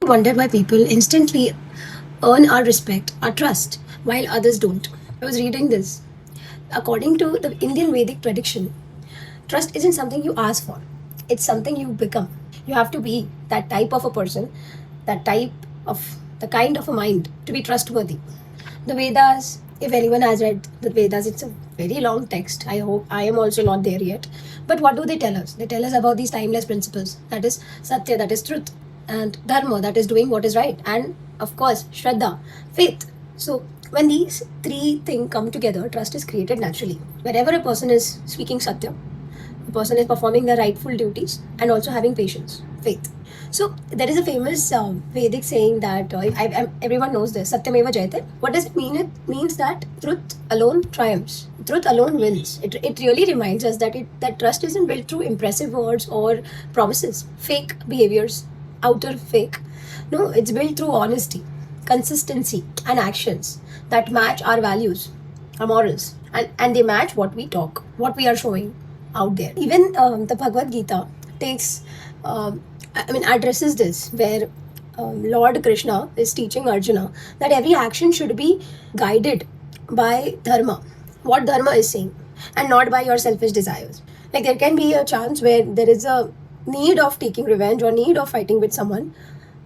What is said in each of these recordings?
Wonder why people instantly earn our respect, our trust, while others don't. I was reading this. According to the Indian Vedic tradition, trust isn't something you ask for, it's something you become. You have to be that type of a person, that type of the kind of a mind to be trustworthy. The Vedas, if anyone has read the Vedas, it's a very long text. I hope I am also not there yet. But what do they tell us? They tell us about these timeless principles. That is Satya, that is truth, and Dharma, that is doing what is right, and of course, Shraddha, faith. So, when these three things come together, trust is created naturally. Wherever a person is speaking Satya, a person is performing the rightful duties and also having patience, faith. So there is a famous Vedic saying that everyone knows this, Satyameva Jayate. What does it mean? It means that truth alone triumphs. Truth alone wins. It really reminds us that trust isn't built through impressive words or promises, fake behaviors, outer fake. No, it's built through honesty, consistency, and actions that match our values, our morals, and they match what we talk, what we are showing out there. Even the Bhagavad Gita takes, addresses this, where Lord Krishna is teaching Arjuna that every action should be guided by dharma, what dharma is saying, and not by your selfish desires. Like there can be a chance where there is a need of taking revenge or need of fighting with someone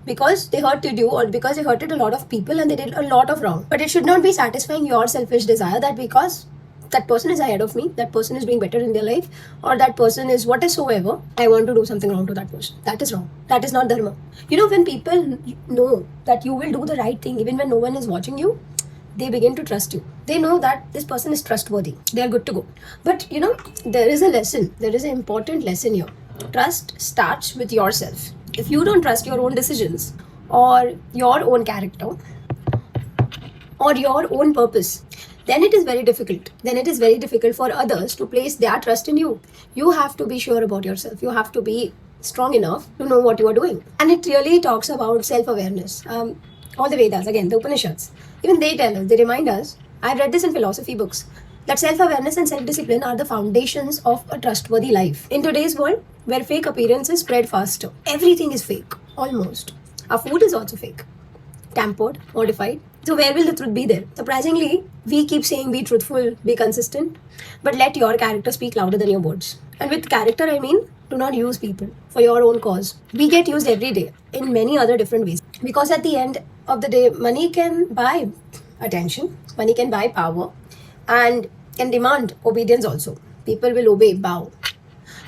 because they hurted you or because they hurted a lot of people and they did a lot of wrong. But it should not be satisfying your selfish desire that because that person is ahead of me, that person is doing better in their life, or that person is whatsoever, I want to do something wrong to that person. That is wrong. That is not dharma. You know, when people know that you will do the right thing even when no one is watching you, they begin to trust you. They know that this person is trustworthy. They are good to go. But you know, there is a lesson. There is an important lesson here. Trust starts with yourself. If you don't trust your own decisions or your own character or your own purpose, then it is very difficult. Then it is very difficult for others to place their trust in you. You have to be sure about yourself. You have to be strong enough to know what you are doing. And it really talks about self-awareness. All the Vedas, again, the Upanishads, even they tell us, they remind us, I've read this in philosophy books, that self-awareness and self-discipline are the foundations of a trustworthy life. In today's world, where fake appearances spread faster, everything is fake, almost. Our food is also fake, tampered, modified. So where will the truth be there? Surprisingly, we keep saying be truthful, be consistent, but let your character speak louder than your words. And with character, I mean, do not use people for your own cause. We get used every day in many other different ways. Because at the end of the day, money can buy attention, money can buy power, and can demand obedience also. People will obey, bow.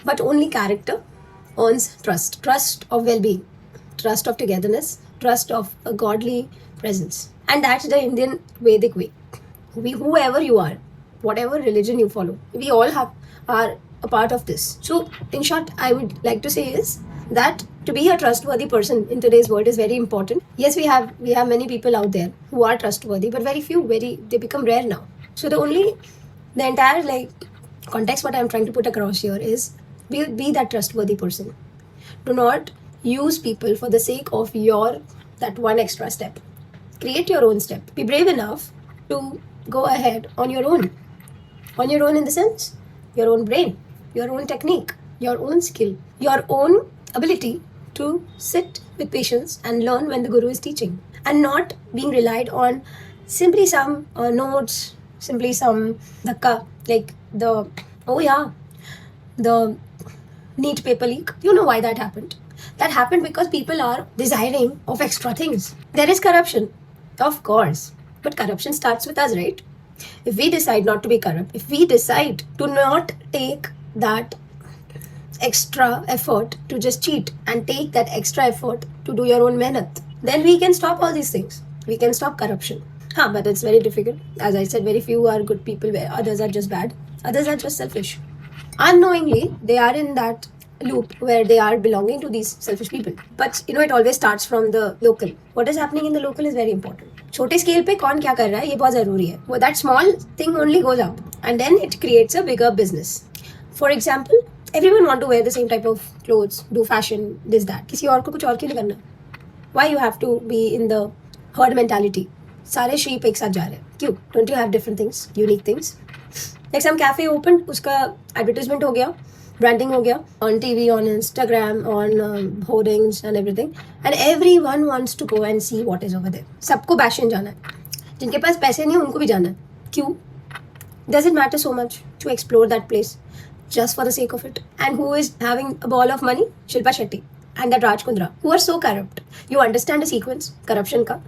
But only character earns trust. Trust of well-being, trust of togetherness, trust of a godly presence. And that's the Indian Vedic way. Whoever you are, whatever religion you follow, we all are a part of this. So, in short, I would like to say is that to be a trustworthy person in today's world is very important. Yes, we have many people out there who are trustworthy, but very few. They become rare now. So the entire context what I'm trying to put across here is be that trustworthy person. Do not use people for the sake of your that one extra step. Create your own step. Be brave enough to go ahead on your own. On your own in the sense, your own brain, your own technique, your own skill, your own ability to sit with patience and learn when the guru is teaching, and not being relied on simply some notes, simply some dhakka, like the neat paper leak. You know why that happened? That happened because people are desiring of extra things. There is corruption, of course, but corruption starts with us, right? If we decide not to be corrupt, if we decide to not take that extra effort to just cheat and take that extra effort to do your own mehnat, then we can stop all these things. We can stop corruption. But it's very difficult. As I said, very few are good people, where others are just bad. Others are just selfish. Unknowingly, they are in that loop where they are belonging to these selfish people. But you know, it always starts from the local. What is happening in the local is very important. छोटे scale पे कौन क्या कर रहा है ये बहुत ज़रूरी है. वो that small thing only goes up and then it creates a bigger business. For example, everyone want to wear the same type of clothes, do fashion, this that. किसी और को कुछ और क्यों नहीं करना? Why you have to be in the herd mentality? सारे sheep एक साथ जा रहे हैं. क्यों? Don't you have different things, unique things? Like some cafe opened, उसका advertisement हो गया. Branding हो गया on TV, on Instagram, on hoardings and everything, and everyone wants to go and see what is over there. सबको Bashan जाना है, जिनके पास पैसे नहीं है उनको भी जाना है. क्यों? Does it matter so much to explore that place just for the sake of it? And who is having a ball of money? Shilpa Shetty and that Raj Kundra, who are so corrupt. You understand the sequence, corruption ka.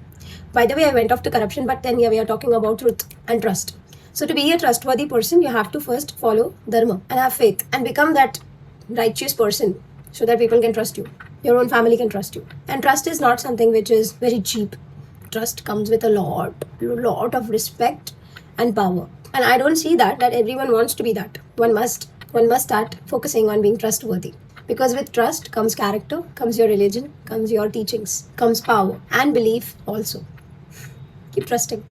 By the way, I went off to corruption, but then here we are talking about truth and trust. So to be a trustworthy person, you have to first follow dharma and have faith and become that righteous person so that people can trust you. Your own family can trust you. And trust is not something which is very cheap. Trust comes with a lot of respect and power. And I don't see that everyone wants to be that. One must start focusing on being trustworthy. Because with trust comes character, comes your religion, comes your teachings, comes power and belief also. Keep trusting.